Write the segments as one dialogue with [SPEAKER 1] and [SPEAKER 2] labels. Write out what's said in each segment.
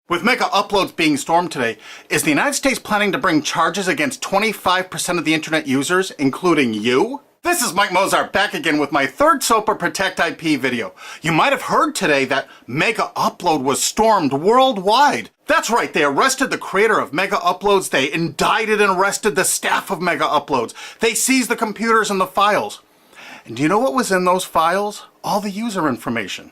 [SPEAKER 1] With MegaUploads being stormed today, is the United States planning to bring charges against 25% of the internet users, including you? This is Mike Mozart back again with my third SOPA Protect IP video. You might have heard today that MegaUpload was stormed worldwide. That's right, they arrested the creator of MegaUploads, they indicted and arrested the staff of MegaUploads, they seized the computers and the files. And do you know what was in those files? All the user information.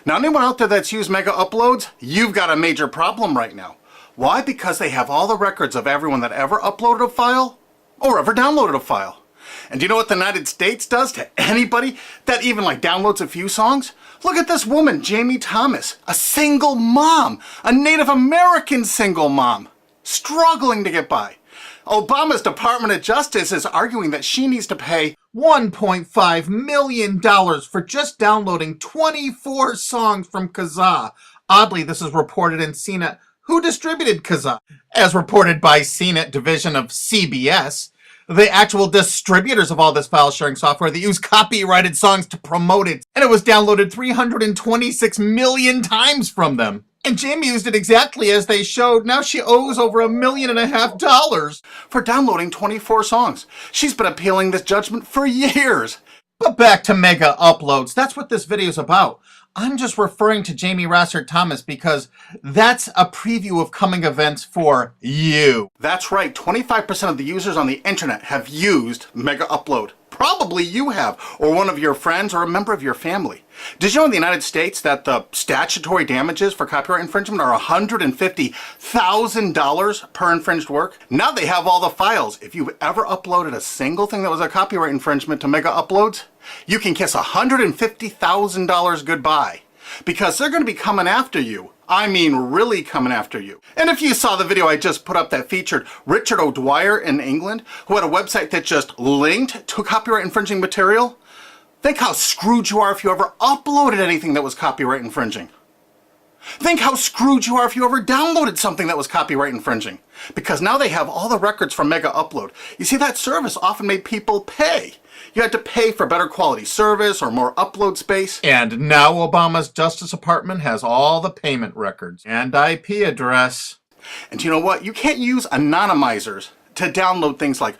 [SPEAKER 1] Now, anyone out there that's used MegaUploads, you've got a major problem right now. Why? Because they have all the records of everyone that ever uploaded a file or ever downloaded a file. And do you know what the United States does to anybody that even downloads a few songs? Look at this woman, Jamie Thomas, a single mom, a Native American single mom, struggling to get by. Obama's Department of Justice is arguing that she needs to pay $1.5 million for just downloading 24 songs from Kazaa. Oddly, this is reported in CNET. Who distributed Kazaa? As reported by CNET division of CBS, the actual distributors of all this file sharing software that use copyrighted songs to promote it. And it was downloaded 326 million times from them. And Jamie used it exactly as they showed. Now she owes over $1.5 million for downloading 24 songs. She's been appealing this judgment for years. But back to MegaUploads. That's what this video is about. I'm just referring to Jamie Thomas because that's a preview of coming events for you. That's right, 25% of the users on the internet have used MegaUpload. Probably you have, or one of your friends, or a member of your family. Did you know in the United States that the statutory damages for copyright infringement are $150,000 per infringed work? Now they have all the files. If you've ever uploaded a single thing that was a copyright infringement to MegaUploads, you can kiss $150,000 goodbye. Because they're going to be coming after you. I mean, really coming after you. And if you saw the video I just put up that featured Richard O'Dwyer in England, who had a website that just linked to copyright infringing material, think how screwed you are if you ever uploaded anything that was copyright infringing. Think how screwed you are if you ever downloaded something that was copyright infringing. Because now they have all the records from MegaUpload. You see, that service often made people pay. You had to pay for better quality service or more upload space. And now Obama's Justice Department has all the payment records and IP address. And you know what? You can't use anonymizers to download things like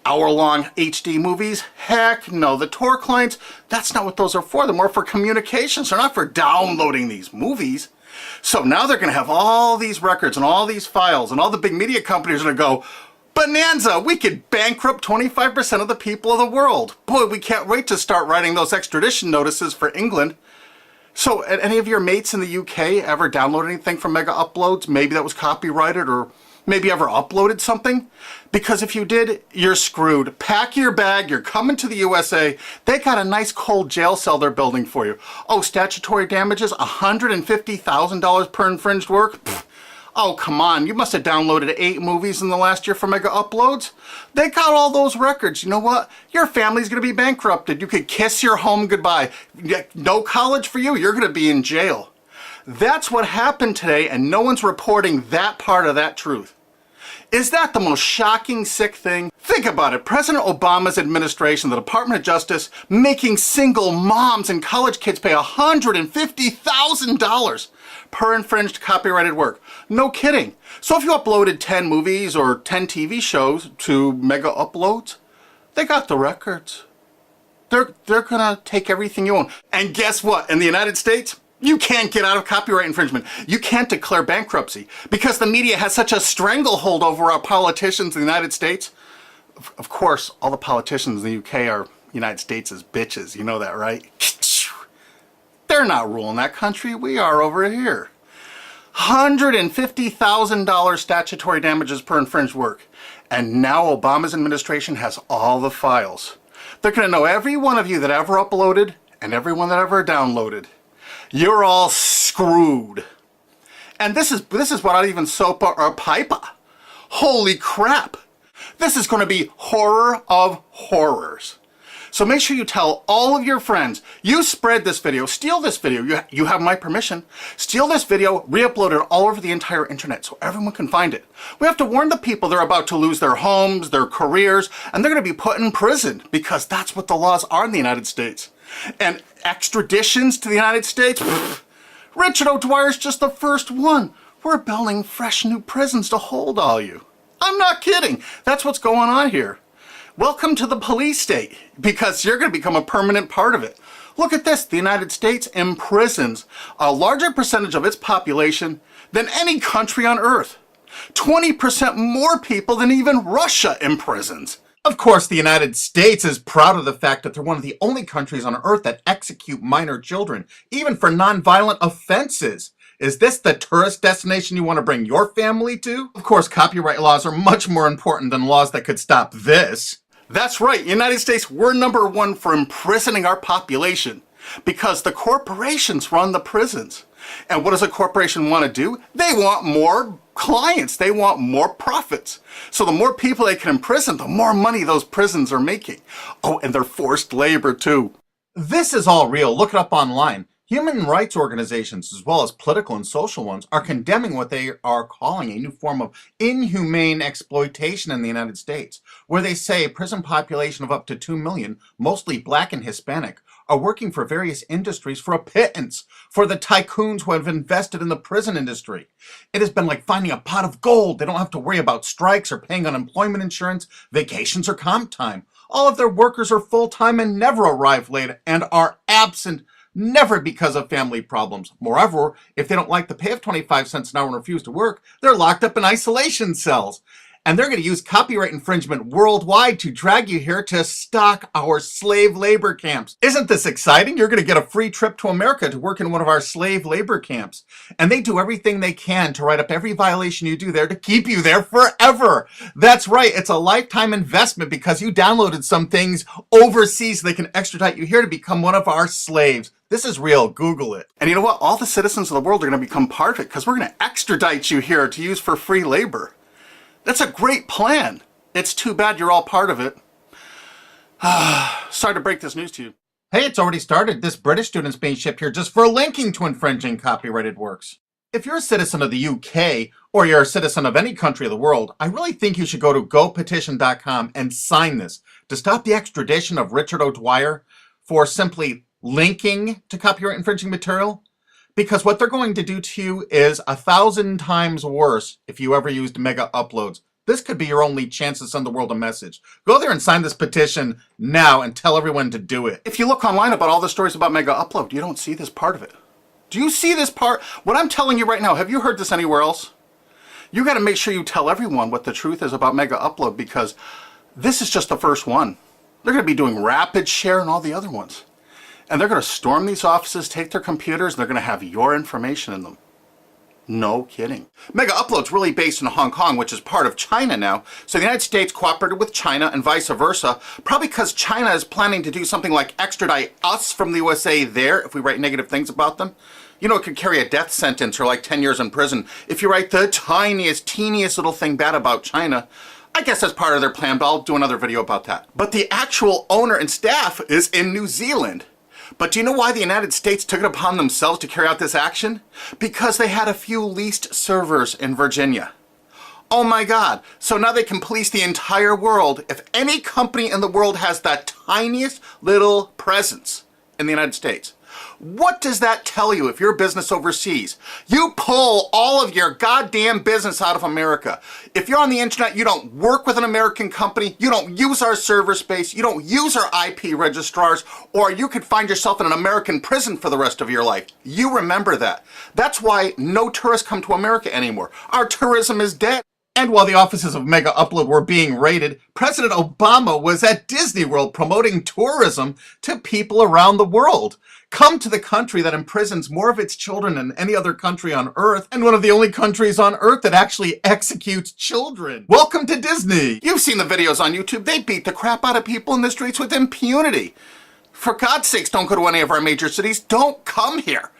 [SPEAKER 1] hour-long HD movies. Heck no, the Tor clients, that's not what those are for. They're more for communications. They're not for downloading these movies. So now they're going to have all these records and all these files, and all the big media companies are going to go, bonanza, we could bankrupt 25% of the people of the world. Boy, we can't wait to start writing those extradition notices for England. So, any of your mates in the UK ever download anything from MegaUploads? Maybe that was copyrighted, or maybe ever uploaded something? Because if you did, you're screwed. Pack your bag, you're coming to the USA. They got a nice cold jail cell they're building for you. Oh, statutory damages, $150,000 per infringed work? Pfft. Oh, come on, you must have downloaded 8 movies in the last year from MegaUploads. They got all those records. You know what? Your family's going to be bankrupted. You could kiss your home goodbye. No college for you. You're going to be in jail. That's what happened today, and no one's reporting that part of that truth. Is that the most shocking, sick thing? Think about it. President Obama's administration, the Department of Justice, making single moms and college kids pay $150,000 per infringed copyrighted work. No kidding. So if you uploaded 10 movies or 10 TV shows to MegaUploads, they got the records. They're gonna take everything you own. And guess what? In the United States, you can't get out of copyright infringement. You can't declare bankruptcy because the media has such a stranglehold over our politicians in the United States. Of course, all the politicians in the UK are United States' bitches. You know that, right? They're not ruling that country. We are over here. $150,000 statutory damages per infringed work. And now Obama's administration has all the files. They're going to know every one of you that ever uploaded and everyone that ever downloaded. You're all screwed. And this is without even SOPA or PIPA. Holy crap. This is going to be horror of horrors. So make sure you tell all of your friends, you spread this video, steal this video, you have my permission, steal this video, re-upload it all over the entire internet so everyone can find it. We have to warn the people they're about to lose their homes, their careers, and they're going to be put in prison because that's what the laws are in the United States. And extraditions to the United States? Pfft, Richard O'Dwyer's just the first one. We're building fresh new prisons to hold all you. I'm not kidding. That's what's going on here. Welcome to the police state, because you're going to become a permanent part of it. Look at this. The United States imprisons a larger percentage of its population than any country on earth. 20% more people than even Russia imprisons. Of course, the United States is proud of the fact that they're one of the only countries on earth that execute minor children, even for nonviolent offenses. Is this the tourist destination you want to bring your family to? Of course, copyright laws are much more important than laws that could stop this. That's right, United States, we're #1 for imprisoning our population because the corporations run the prisons. And what does a corporation want to do? They want more clients. They want more profits. So the more people they can imprison, the more money those prisons are making. Oh, and they're forced labor too. This is all real. Look it up online. Human rights organizations, as well as political and social ones, are condemning what they are calling a new form of inhumane exploitation in the United States, where they say a prison population of up to 2 million, mostly black and Hispanic, are working for various industries for a pittance for the tycoons who have invested in the prison industry. It has been like finding a pot of gold. They don't have to worry about strikes or paying unemployment insurance, vacations, or comp time. All of their workers are full-time and never arrive late and are absent, never because of family problems. Moreover, if they don't like the pay of 25 cents an hour and refuse to work, they're locked up in isolation cells. And they're going to use copyright infringement worldwide to drag you here to stock our slave labor camps. Isn't this exciting? You're going to get a free trip to America to work in one of our slave labor camps. And they do everything they can to write up every violation you do there to keep you there forever. That's right. It's a lifetime investment because you downloaded some things overseas so they can extradite you here to become one of our slaves. This is real. Google it. And you know what? All the citizens of the world are going to become part of it because we're going to extradite you here to use for free labor. That's a great plan. It's too bad you're all part of it. Sorry to break this news to you. Hey, it's already started. This British student's being shipped here just for linking to infringing copyrighted works. If you're a citizen of the UK, or you're a citizen of any country of the world, I really think you should go to gopetition.com and sign this to stop the extradition of Richard O'Dwyer for simply linking to copyright infringing material. Because what they're going to do to you is 1,000 times worse if you ever used MegaUploads. This could be your only chance to send the world a message. Go there and sign this petition now and tell everyone to do it. If you look online about all the stories about MegaUpload, you don't see this part of it. Do you see this part? What I'm telling you right now, have you heard this anywhere else? You got to make sure you tell everyone what the truth is about MegaUpload because this is just the first one. They're going to be doing rapid share and all the other ones. And they're going to storm these offices, take their computers, and they're going to have your information in them. No kidding. MegaUpload's really based in Hong Kong, which is part of China now. So the United States cooperated with China and vice versa, probably because China is planning to do something like extradite us from the USA there if we write negative things about them. You know, it could carry a death sentence or like 10 years in prison if you write the tiniest, teeniest little thing bad about China. I guess that's part of their plan, but I'll do another video about that. But the actual owner and staff is in New Zealand. But do you know why the United States took it upon themselves to carry out this action? Because they had a few leased servers in Virginia. Oh my God. So now they can police the entire world. If any company in the world has that tiniest little presence in the United States, what does that tell you if you're a business overseas? You pull all of your goddamn business out of America. If you're on the internet, you don't work with an American company, you don't use our server space, you don't use our IP registrars, or you could find yourself in an American prison for the rest of your life. You remember that. That's why no tourists come to America anymore. Our tourism is dead. And while the offices of MegaUpload were being raided, President Obama was at Disney World promoting tourism to people around the world. Come to the country that imprisons more of its children than any other country on Earth, and one of the only countries on Earth that actually executes children. Welcome to Disney. You've seen the videos on YouTube. They beat the crap out of people in the streets with impunity. For God's sakes, don't go to any of our major cities. Don't come here.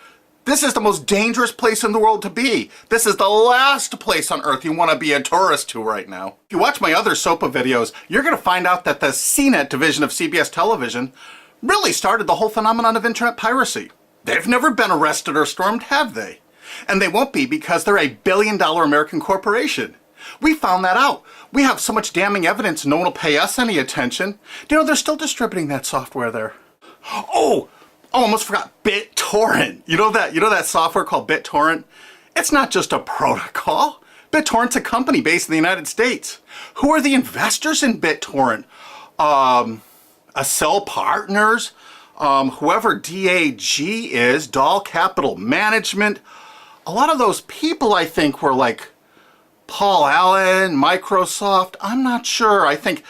[SPEAKER 1] This is the most dangerous place in the world to be. This is the last place on earth you want to be a tourist to right now. If you watch my other SOPA videos, you're going to find out that the CNET division of CBS television really started the whole phenomenon of internet piracy. They've never been arrested or stormed, have they? And they won't be because they're a billion-dollar American corporation. We found that out. We have so much damning evidence no one will pay us any attention. Do you know they're still distributing that software there? Oh, almost forgot BitTorrent. You know that software called BitTorrent? It's not just a protocol. BitTorrent's a company based in the United States. Who are the investors in BitTorrent? Accel Partners, whoever DAG is, Dahl Capital Management. A lot of those people, I think, were like Paul Allen, Microsoft. I'm not sure. I think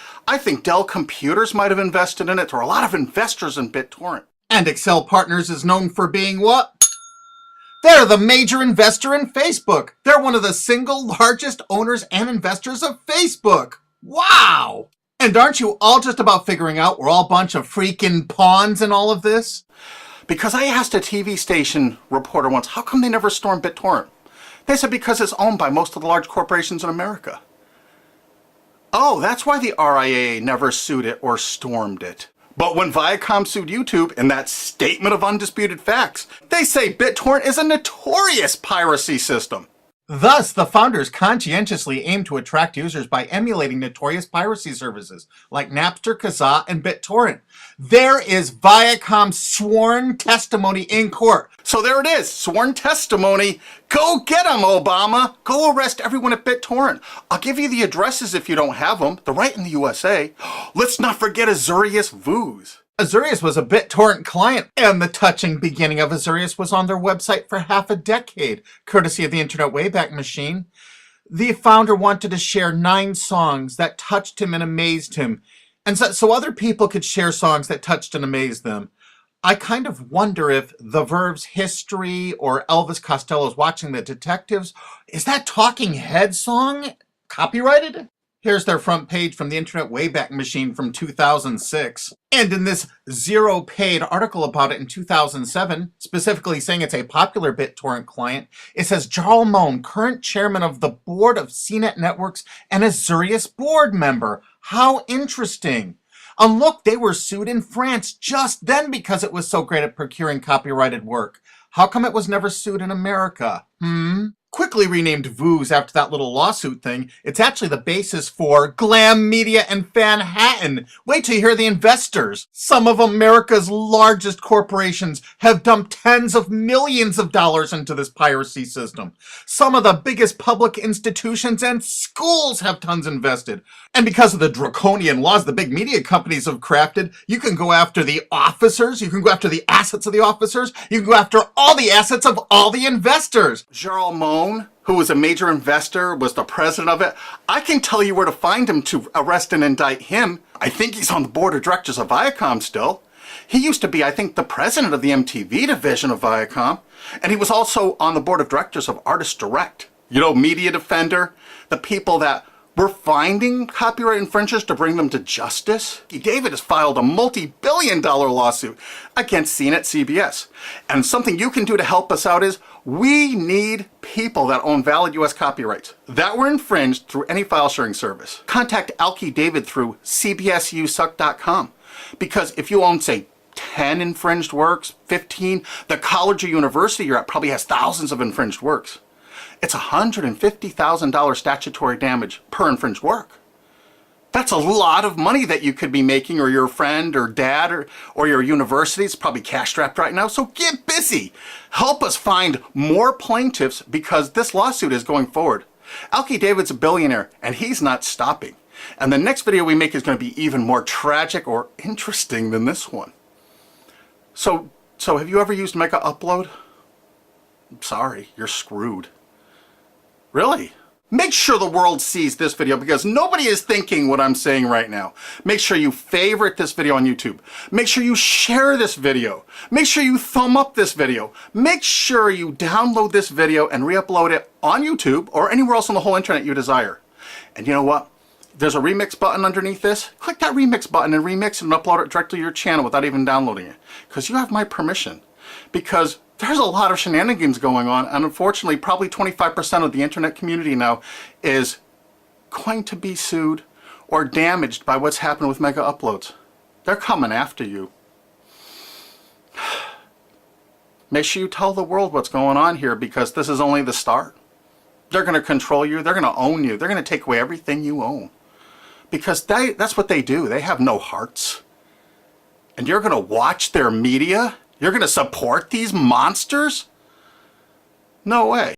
[SPEAKER 1] Dell Computers might have invested in it. There are a lot of investors in BitTorrent. And Accel Partners is known for being what? They're the major investor in Facebook. They're one of the single largest owners and investors of Facebook. Wow! And aren't you all just about figuring out we're all a bunch of freaking pawns in all of this? Because I asked a TV station reporter once, how come they never stormed BitTorrent? They said because it's owned by most of the large corporations in America. Oh, that's why the RIAA never sued it or stormed it. But when Viacom sued YouTube in that statement of undisputed facts, they say BitTorrent is a notorious piracy system. Thus, the founders conscientiously aim to attract users by emulating notorious piracy services like Napster, Kazaa, and BitTorrent. There is Viacom's sworn testimony in court. So there it is, sworn testimony. Go get them, Obama. Go arrest everyone at BitTorrent. I'll give you the addresses if you don't have them. They're right in the USA. Let's not forget Azurius Vooz. Azurius was a BitTorrent client, and the touching beginning of Azurius was on their website for half a decade, courtesy of the Internet Wayback Machine. The founder wanted to share 9 songs that touched him and amazed him, and so other people could share songs that touched and amazed them. I kind of wonder if The Verve's History or Elvis Costello's Watching the Detectives, is that Talking Head song copyrighted? Here's their front page from the Internet Wayback Machine from 2006. And in this zero-paid article about it in 2007, specifically saying it's a popular BitTorrent client, it says Jarl Moan, current chairman of the board of CNET Networks and Azurius board member. How interesting. And look, they were sued in France just then because it was so great at procuring copyrighted work. How come it was never sued in America? Quickly renamed Vooz after that little lawsuit thing, it's actually the basis for Glam Media and Fanhattan. Wait till you hear the investors. Some of America's largest corporations have dumped tens of millions of dollars into this piracy system. Some of the biggest public institutions and schools have tons invested. And because of the draconian laws the big media companies have crafted, you can go after the officers, you can go after the assets of the officers, you can go after all the assets of all the investors. Jarl Moan, who was a major investor, was the president of it. I can tell you where to find him to arrest and indict him. I think he's on the board of directors of Viacom still. He used to be, I think, the president of the MTV division of Viacom. And he was also on the board of directors of Artist Direct. You know, Media Defender, the people that were finding copyright infringers to bring them to justice. David has filed a multi-billion-dollar lawsuit against CNET CBS. And something you can do to help us out is we need people that own valid US copyrights that were infringed through any file sharing service. Contact Alki David through cbsusuck.com. Because if you own, say, 10 infringed works, 15, the college or university you're at probably has thousands of infringed works. It's $150,000 statutory damage per infringed work. That's a lot of money that you could be making, or your friend or dad or your university is probably cash-strapped right now. So get busy. Help us find more plaintiffs because this lawsuit is going forward. Alki David's a billionaire and he's not stopping. And the next video we make is going to be even more tragic or interesting than this one. So have you ever used MegaUpload? I'm sorry, you're screwed. Really? Make sure the world sees this video because nobody is thinking what I'm saying right now. Make sure you favorite this video on YouTube. Make sure you share this video. Make sure you thumb up this video. Make sure you download this video and re-upload it on YouTube or anywhere else on the whole internet you desire. And you know what? There's a remix button underneath this. Click that remix button and remix it and upload it directly to your channel without even downloading it. Because you have my permission. Because there's a lot of shenanigans going on, and unfortunately probably 25% of the internet community now is going to be sued or damaged by what's happened with MegaUploads. They're coming after you. Make sure you tell the world what's going on here because this is only the start. They're going to control you. They're going to own you. They're going to take away everything you own. Because that's what they do. They have no hearts. And you're going to watch their media? You're going to support these monsters? No way.